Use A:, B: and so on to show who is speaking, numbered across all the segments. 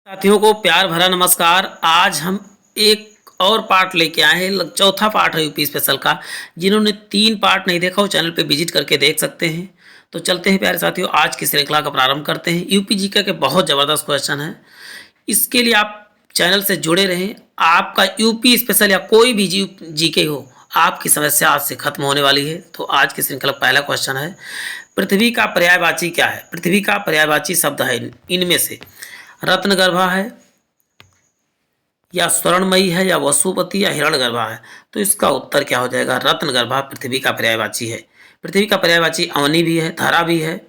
A: साथियों को प्यार भरा नमस्कार। आज हम एक और पार्ट लेके आए हैं। चौथा पार्ट है यूपी स्पेशल का। जिन्होंने 3 पार्ट नहीं देखा वो चैनल पे विजिट करके देख सकते हैं। तो चलते हैं प्यारे साथियों, आज की श्रृंखला का प्रारंभ करते हैं। यूपी जीके के बहुत ज़बरदस्त क्वेश्चन है, इसके लिए आप चैनल से जुड़े रहें। आपका यूपी स्पेशल या कोई भी जीके हो, आपकी समस्या आज से खत्म होने वाली है। तो आज की श्रृंखला पहला क्वेश्चन है, पृथ्वी का पर्यायवाची क्या है? पृथ्वी का पर्यायवाची शब्द है इनमें से रत्नगर्भा है या स्वर्णमयी है या वसुपति या हिरण्यगर्भा है। तो इसका उत्तर क्या हो जाएगा? रत्नगर्भा पृथ्वी का पर्यायवाची है। पृथ्वी का पर्यायवाची अवनी भी है, धरा भी है।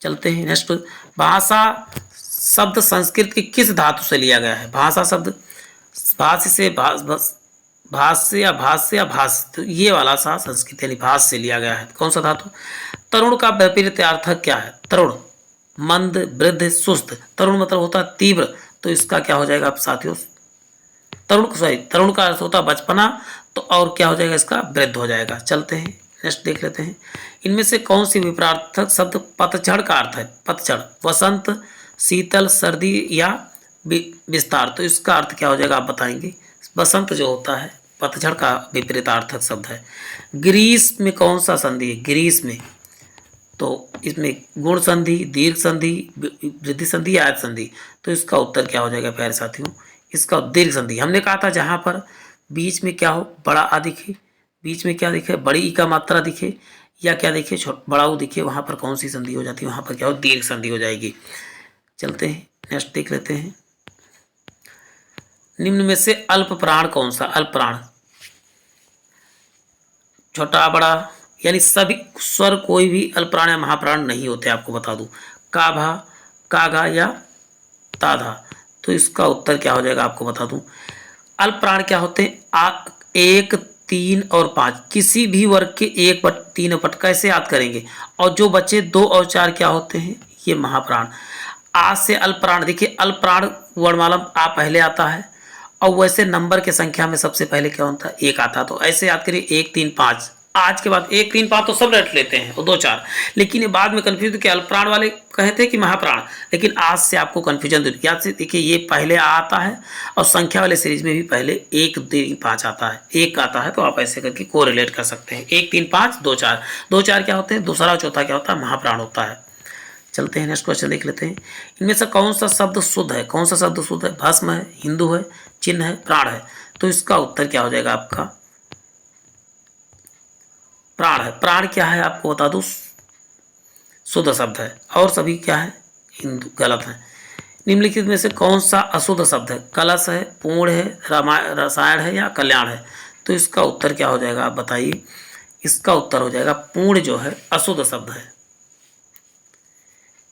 A: चलते हैं नेक्स्ट। भाषा शब्द संस्कृत की किस धातु से लिया गया है? भाषा शब्द भाष्य से भाष्य या भाष्य या भाष्य, तो ये वाला सा संस्कृत यानी भाष्य से लिया गया है। कौन सा धातु? तरुण का विपरीतार्थक क्या है? तरुण मंद, वृद्ध, सुस्त। तरुण मतलब होता है तीव्र, तो इसका क्या हो जाएगा आप साथियों? तरुण का अर्थ होता है बचपना, तो और क्या हो जाएगा इसका? वृद्ध हो जाएगा। चलते हैं नेक्स्ट देख लेते हैं। इनमें से कौन सी विपरीतार्थक शब्द पतझड़ का अर्थ है? पतझड़ वसंत, शीतल, सर्दी या विस्तार। तो इसका अर्थ क्या हो जाएगा आप बताएंगे? बसंत जो होता है पतझड़ का विपरीतार्थक शब्द है। ग्रीस में कौन सा संधि है? ग्रीस में तो इसमें गुण संधि, दीर्घ संधि, वृद्धि संधि या आयत संधि। तो इसका उत्तर क्या हो जाएगा प्यारे साथियों? इसका दीर्घ संधि। हमने कहा था जहां पर बीच में क्या हो? बड़ा आ दिखे, बीच में क्या दिखे? बड़ी ई का मात्रा दिखे, या क्या दिखे? बड़ा ऊ दिखे, वहां पर कौन सी संधि हो जाती है? वहां पर क्या हो? दीर्घ संधि हो जाएगी। चलते हैं नेक्स्ट देख लेते हैं। निम्न में से अल्प प्राण कौन सा? अल्प प्राण छोटा बड़ा यानी सभी स्वर, कोई भी अल्पप्राण या महाप्राण नहीं होते, आपको बता दूं। काभा, काघा या ताधा। तो इसका उत्तर क्या हो जाएगा आपको बता दूं। अल्पप्राण क्या होते हैं? 1, 3 और 5, किसी भी वर्ग के 1 पट 3 पट कैसे याद करेंगे? और जो बचे 2 और 4 क्या होते हैं? ये महाप्राण। आ से अल्पप्राण, देखिए अल्पप्राण वर्णमाला आ पहले आता है, और वैसे नंबर के संख्या में सबसे पहले क्या होता है? 1 आता है। तो ऐसे याद करिए 1, 3, 5। आज के बाद 1, 3, 5 तो सब रट लेते हैं, और 2, 4। लेकिन ये बाद में कंफ्यूज कि अल्पप्राण वाले कहते हैं कि महाप्राण, लेकिन आज से आपको कंफ्यूजन दूर। याद से देखिए, ये पहले आता है, और संख्या वाले सीरीज में भी पहले 1, 3, 5 आता है, 1 आता है। तो आप ऐसे करके कोरिलेट कर सकते हैं। 1, 3, 5, 2, 4। 2, 4 क्या होते हैं? दूसरा और चौथा क्या होता है? महाप्राण होता है। चलते हैं नेक्स्ट क्वेश्चन देख लेते हैं। इनमें से कौन सा शब्द शुद्ध है? कौन सा शब्द शुद्ध है? भस्म है, हिंदू है, चिन्ह है, प्राण है। तो इसका उत्तर क्या हो जाएगा आपका? प्राण है। प्राण क्या है आपको बता दूं? शुद्ध शब्द है, और सभी क्या है? हिंदू, गलत है। निम्नलिखित में से कौन सा अशुद्ध शब्द है? कलश है, पूर्ण है, रसायन है या कल्याण है। तो इसका उत्तर क्या हो जाएगा आप बताइए? इसका उत्तर हो जाएगा पूर्ण जो है अशुद्ध शब्द है।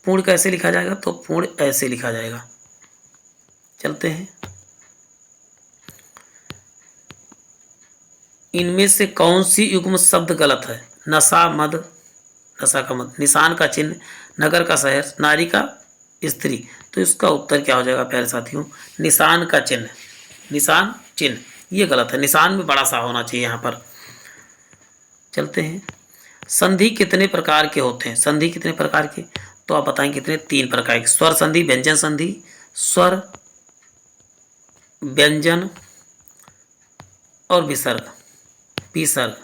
A: पूर्ण कैसे लिखा जाएगा? तो पूर्ण ऐसे लिखा जाएगा। चलते हैं। इनमें से कौन सी युग्म शब्द गलत है? नशा, मद, नशा का मद, निशान का चिन्ह, नगर का शहर, नारी का स्त्री। तो इसका उत्तर क्या हो जाएगा प्यारे साथियों? निशान का चिन्ह, निशान चिन्ह, ये गलत है। निशान में बड़ा सा होना चाहिए यहाँ पर। चलते हैं। संधि कितने प्रकार के होते हैं? संधि कितने प्रकार के? तो आप बताएं कितने? 3 प्रकार के। स्वर संधि, व्यंजन संधि, स्वर, व्यंजन और विसर्ग, विसर्ग।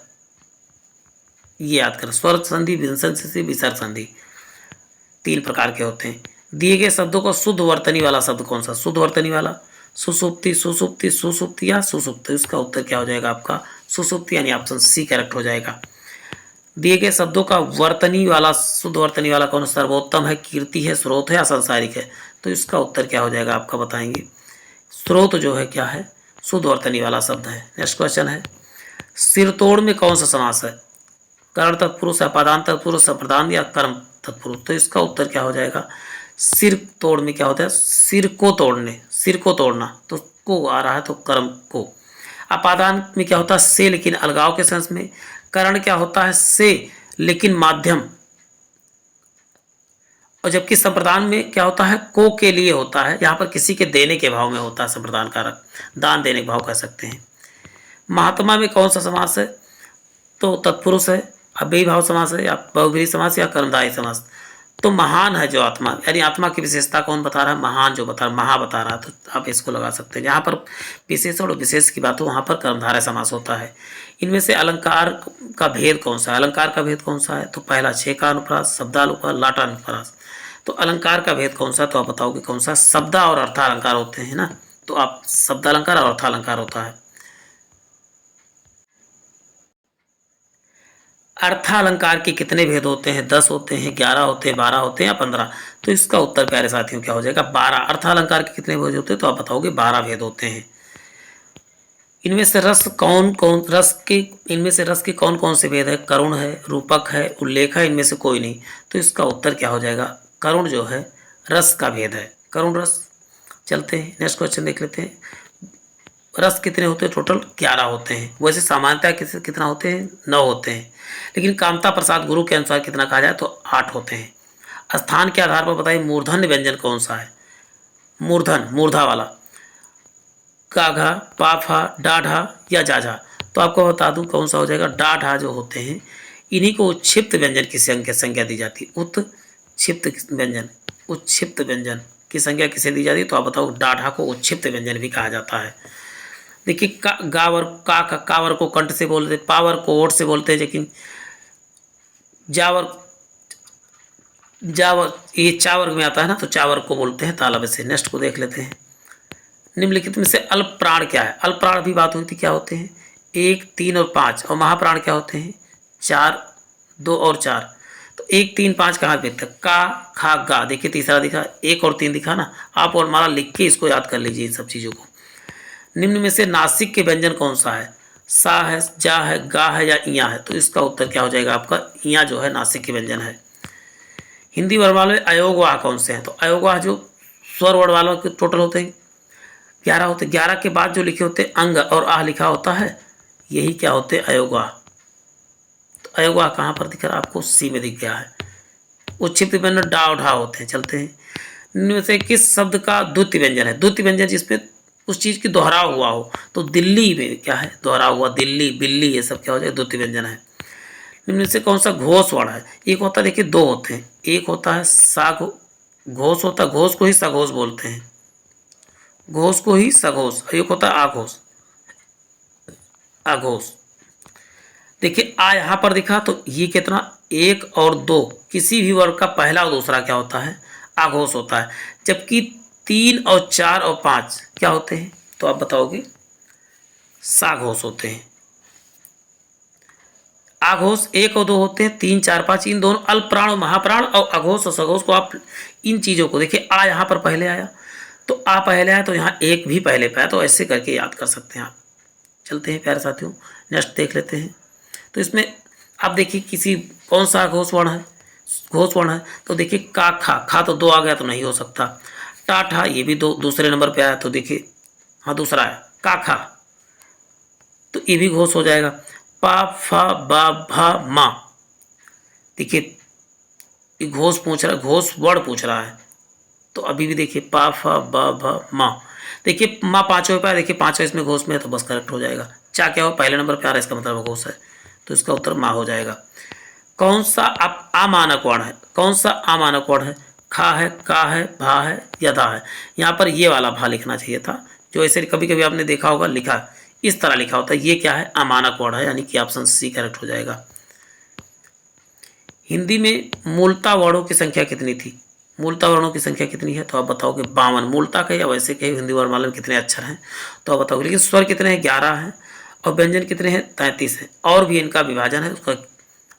A: ये याद करें, स्वर संधि, व्यंजन संधि, विसर्ग संधि, 3 प्रकार के होते हैं। दिए गए शब्दों का शुद्ध वर्तनी वाला शब्द कौन सा? शुद्ध वर्तनी वाला सुसुप्ति, सुसुप्ति, सुसुप्ति या सुसुप्त। इसका उत्तर क्या हो जाएगा आपका? सुसुप्ति, यानी ऑप्शन सी करेक्ट हो जाएगा। दिए गए शब्दों का वर्तनी वाला, शुद्ध वर्तनी वाला कौन? सर्वोत्तम है, कीर्ति है, स्रोत है या संसारिक है। तो इसका उत्तर क्या हो जाएगा आपका बताएंगे? स्रोत जो है क्या है? शुद्ध वर्तनी वाला शब्द है। नेक्स्ट क्वेश्चन है, सिरतोड़ में कौन सा समास है? कर्ण तत्पुरुष, अपादान तत्पुरुष, संप्रदान या कर्म तत्पुरुष। तो इसका उत्तर क्या हो जाएगा? सिर तोड़ में क्या होता है? सिर को तोड़ने, सिर को तोड़ना, तो को आ रहा है तो कर्म को। अपादान में क्या होता है? से, लेकिन अलगाव के सेंस में। करण क्या होता है? से लेकिन माध्यम। और जबकि संप्रदान में क्या होता है? को के लिए होता है, यहाँ पर किसी के देने के भाव में होता है संप्रदान कारक, दान देने के भाव कह सकते हैं। महात्मा में कौन सा समास है? तो तत्पुरुष है, अव्ययी भाव समास है, या बहुव्रीहि समास या कर्मधारय समास। तो महान है जो आत्मा, यानी आत्मा की विशेषता कौन बता रहा है? महान जो बता रहा, महा बता रहा है, तो आप इसको लगा सकते हैं। जहाँ पर विशेषण और विशेष की बात हो वहाँ पर कर्मधारय समास होता है। इनमें से अलंकार का भेद कौन सा है? अलंकार का भेद कौन सा है? तो पहला छे का अनुप्रास, शब्दानुप्रास, लाटानुप्रास। तो अलंकार का भेद कौन सा? तो आप बताओगे कौन सा? शब्दा और अर्थालंकार होते हैं ना, तो आप शब्दालंकार और अर्थालंकार होता है। अर्थालंकार के कितने भेद होते हैं? 10 होते हैं, 11 होते हैं, 12 होते हैं या 15? तो इसका उत्तर प्यारे साथियों क्या हो जाएगा? 12। अर्थालंकार के कितने भेद होते हैं? तो आप बताओगे 12 भेद होते हैं। इनमें से रस कौन कौन रस के इनमें से रस के कौन कौन से भेद है? करुण है, रूपक है, उल्लेख है, इनमें से कोई नहीं। तो इसका उत्तर क्या हो जाएगा? करुण जो है रस का भेद है, करुण रस। चलते हैं नेक्स्ट क्वेश्चन देख लेते हैं। रस कितने होते हैं? टोटल 11 होते हैं। वैसे सामान्यतः कितना होते हैं? 9 होते हैं, लेकिन कामता प्रसाद गुरु के अनुसार कितना कहा जाए तो 8 होते हैं। स्थान के आधार पर बताइए मूर्धन्य व्यंजन कौन सा है? मूर्धन, मूर्धा वाला, काघा, पाफा, डाढ़ा या जाझा? तो आपको बता दूं कौन सा हो जाएगा? डाढ़ा जो होते हैं इन्हीं को उच्छिप्त व्यंजन की संज्ञा दी जाती है। उत्क्षिप्त व्यंजन, उत्क्षिप्त व्यंजन की संज्ञा किसे दी जाती है? तो आप बताओ डाढ़ा को उच्छिप्त व्यंजन भी कहा जाता है। देखिए गावर कावर को कंठ से बोलते, पावर को ओठ से बोलते हैं, लेकिन जावर जावर ये चावर में आता है ना, तो चावर को बोलते हैं तालब से। नेक्स्ट को देख लेते हैं। निम्नलिखित में से अल्प प्राण क्या है? अल्प प्राण भी बात हुई थी, क्या होते हैं? 1, 3 और 5। और महाप्राण क्या होते हैं? 4, 2 और 4। तो 1, 3, 5 कहाँ देखते हैं? का, खा, गा। देखिए तीसरा दिखा, 1 और 3 दिखा ना। आप और माला लिख के इसको याद कर लीजिए इन सब चीज़ों को। निम्न में से नासिक के व्यंजन कौन सा है? सा है, जा है, गा है या इया है? तो इसका उत्तर क्या हो जाएगा आपका? इया जो है नासिक के व्यंजन है। हिंदी वर्णमाला में अयोगवाह कौन से हैं? तो अयोगवाह जो स्वर वर्णमाला के टोटल होते हैं 11 होते हैं। 11 के बाद जो लिखे होते हैं अंग और आह लिखा होता है, यही क्या होते हैं? अयोगवाह। तो अयोगवाह कहाँ पर दिख रहा है आपको? सी में दिख गया है। उच्छिप्त व्यंजन डा और ढा होते हैं। चलते हैं। इनमें से किस शब्द का द्वितीय व्यंजन है? द्वितीय व्यंजन जिसमें उस चीज़ की दोहराव हुआ हो, तो दिल्ली में क्या है? दोहराव हुआ। दिल्ली, बिल्ली, ये सब क्या हो जाए? द्वितीय व्यंजन है। इनमें से कौन सा घोष वर्ण है? एक होता है, देखिए 2 होते हैं। एक होता है घोष होता है, घोष को ही सघोष बोलते हैं, घोष को ही सघोष। एक होता है आघोष, आघोष। देखिए आ यहाँ पर दिखा, तो ये कितना? 1 और 2 किसी भी वर्ग का पहला और दूसरा क्या होता है? आघोष होता है। जबकि 3 और 4 और 5 क्या होते हैं? तो आप बताओगे साघोष होते हैं। आघोष 1 और 2 होते हैं, 3, 4, 5 इन दोनों अल्प प्राण और महाप्राण और अघोष और सघोष को आप इन चीज़ों को देखिए। आ यहाँ पर पहले आया, तो आ पहले आया, तो यहाँ 1 भी पहले पाया, तो ऐसे करके याद कर सकते हैं आप। चलते हैं प्यारे साथियों, नेक्स्ट देख लेते हैं। तो इसमें आप देखिए किसी कौन सा घोष वर्ण है? घोष वर्ण है, तो देखिए का, खा तो 2 आ गया तो नहीं हो सकता। टा ठा ये भी दूसरे नंबर पे आया, तो देखिए हाँ दूसरा है का खा, तो ये भी घोष हो जाएगा। पा फा बा भा मा, देखिए ये घोष पूछ रहा है, घोष वर्ण पूछ रहा है, तो अभी भी देखिए पा फा बा भा मा। देखिए माँ 5वें पे, देखिए 5वां इसमें घोष में है, तो बस करेक्ट हो जाएगा। चा क्या हो? पहले नंबर पे आ रहा है, इसका मतलब घोष है, तो इसका उत्तर माँ हो जाएगा। कौन सा अमानक वर्ण है? कौन सा अमानक वर्ण है? खा है, का है, भा है या धा है? यहाँ पर ये वाला भा लिखना चाहिए था, जो ऐसे कभी कभी आपने देखा होगा लिखा इस तरह लिखा होता है। ये क्या है? अमानक वर्ण है, यानी कि ऑप्शन सी करेक्ट हो जाएगा। हिंदी में मूलता वर्णों की संख्या कितनी थी? मूलता वर्णों की संख्या कितनी है? तो आप बताओगे 52। मूलता का या वैसे कहे हिंदी वर्णमाला में कितने अक्षर हैं? तो आप बताओगे। लेकिन स्वर कितने हैं? 11 हैं। और व्यंजन कितने हैं? 33 हैं। और भी इनका विभाजन है, उसका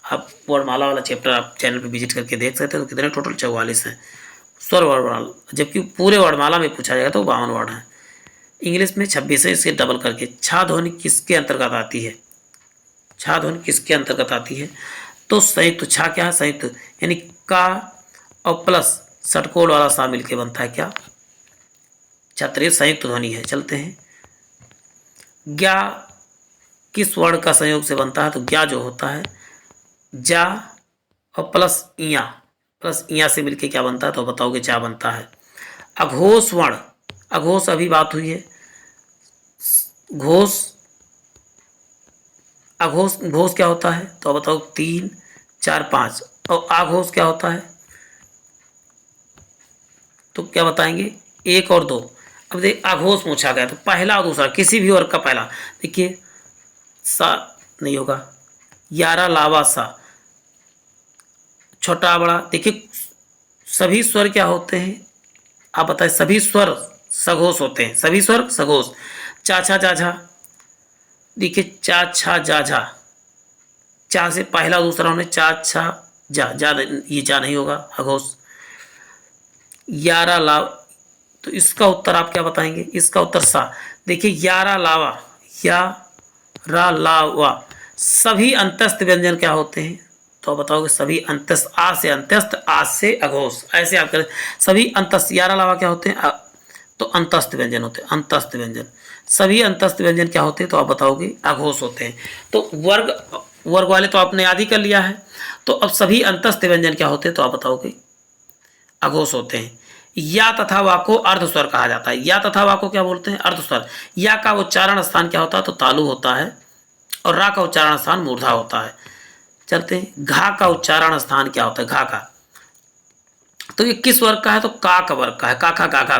A: आप वर्णमाला वाला चैप्टर आप चैनल पर विजिट करके देख सकते हैं। तो कितने टोटल? 44 हैं स्वर वर्णमाला, जबकि पूरे वर्णमाला में पूछा जाएगा तो 52 वर्ण है। इंग्लिश में 26 है, इसके डबल करके। छा ध्वनि किसके अंतर्गत आती है? छा ध्वनि किसके अंतर्गत आती है? तो संयुक्त। छा क्या है? संयुक्त, यानी का और प्लस षटकोण वाला सा मिलके बनता है क्या? छात्र, संयुक्त ध्वनि है। चलते हैं। ज्ञा किस वर्ण का संयोग से बनता है? तो ज्ञा जो होता है जा और प्लस इया से मिलके क्या बनता है? तो बताओगे जा बनता है। अघोष वर्ण, अघोष अभी बात हुई है। घोष, अघोष घोष क्या होता है? तो बताओ 3, 4, 5। और आघोष क्या होता है? तो क्या बताएंगे, 1 और 2। अब देख अघोष पूछा गया तो पहला और दूसरा किसी भी वर्ग का पहला, देखिए सा नहीं होगा, यारा लावा सा, छोटा बड़ा, देखिए सभी स्वर क्या होते हैं, आप बताएं, सभी स्वर सघोष होते हैं, सभी स्वर सघोष। चाछा जाझा, देखिए चा छा जाझा, चा से पहला दूसरा होने, चा छा जा ये जा नहीं होगा अघोष। यारा लाव, तो इसका उत्तर आप क्या बताएंगे, इसका उत्तर सा। देखिए यारा लावा, या रा लावा, सभी अंतस्थ व्यंजन क्या होते हैं, तो आप बताओगे सभी अंतस्थ, आ से अंत्यस्थ, आ से अघोष, ऐसे आप करें। सभी अंतस्थ, यारा लावा क्या होते हैं, तो अंतस्थ व्यंजन होते हैं, अंतस्थ व्यंजन। सभी अंतस्थ व्यंजन क्या होते हैं, तो आप बताओगे अघोष होते हैं। तो वर्ग वाले तो आपने याद ही कर लिया है। तो अब सभी अंतस्थ व्यंजन क्या होते हैं, तो आप बताओगे अघोष होते हैं। या तथा वा को अर्ध स्वर कहा जाता है, या तथा वा को क्या बोलते हैं, अर्ध स्वर। या का उच्चारण स्थान क्या होता है, तो तालु होता है, और रा का उच्चारण स्थान मूर्धा होता है। चलते हैं, घा का उच्चारण स्थान क्या होता है, घा का, तो ये किस वर्ग का है, तो का वर्ग का है, का खा गा घा,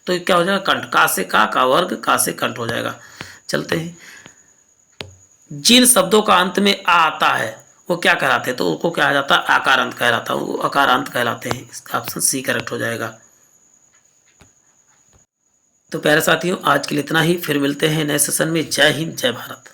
A: तो ये क्या हो जाएगा, कंठ, का से का वर्ग, का से कंठ हो जाएगा। चलते हैं, जिन शब्दों का अंत में आ आता है वो क्या कहलाते हैं, तो उनको क्या जाता है, आकारांत कहलाता है, वो आकारांत कहलाते हैं। इसका ऑप्शन सी करेक्ट हो जाएगा। तो प्यारे साथियों, आज के लिए इतना ही, फिर मिलते हैं नए सेशन में। जय हिंद, जय भारत।